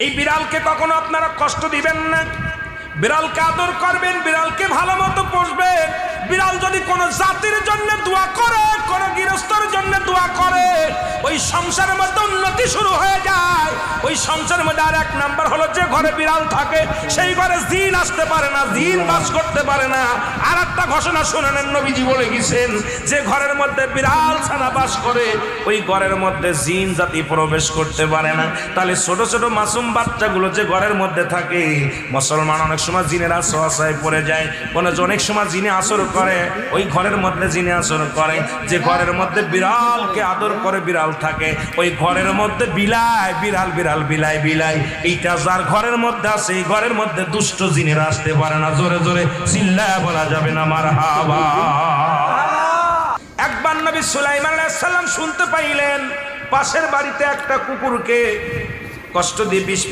এই বিড়ালকে কখনো আপনারা কষ্ট দিবেন না। বিড়ালকে আদর করবেন, বিড়ালকে ভালো মতো পুষবেন। বিড়াল যদি কোনো জাতির জন্য দোয়া করে, কোনো গৃহস্থর জন্য দোয়া করে, ওই সংসারের মধ্যে উন্নতি শুরু হয়ে যায়। ওই সংসারের মধ্যে আর এক নাম্বার হলো, যে ঘরে বিড়াল থাকে সেই ঘরে জিন আসতে পারে না, জিন বাস করতে পারে না। আর একটা ঘোষণা শুনেন, নবীজি বলে গেছেন, যে ঘরের মধ্যে বিড়াল ছানা বাস করে ওই ঘরের মধ্যে জিন জাতি প্রবেশ করতে পারে না। তাহলে ছোট ছোট মাসুম বাচ্চাগুলো যে ঘরের মধ্যে থাকে, মুসলমান অনেক সময় জিনের আশ্রয় পড়ে যায়, অনেক সময় জিনে আসর করে, ওই ঘরের মধ্যে জিনে আসর করে। যে ঘরের মধ্যে বিড়ালকে আদর করে বিড়াল থাকে, ওই ঘরের মধ্যে বিলাই বিড়াল বিড়াল বিলাই বিলাই, এইটা যার ঘরের মধ্যে আছে এই ঘরের মধ্যে দুষ্ট জিনেরা আসতে পারে না। জোরে জোরে চিল্লায় বলা যাবে না মারহাবা। একবার নবী সুলাইমান আলাইহিস সালাম শুনতে পাইলেন পাশের বাড়িতে একটা কুকুরকে কষ্ট দিয়ে বিষ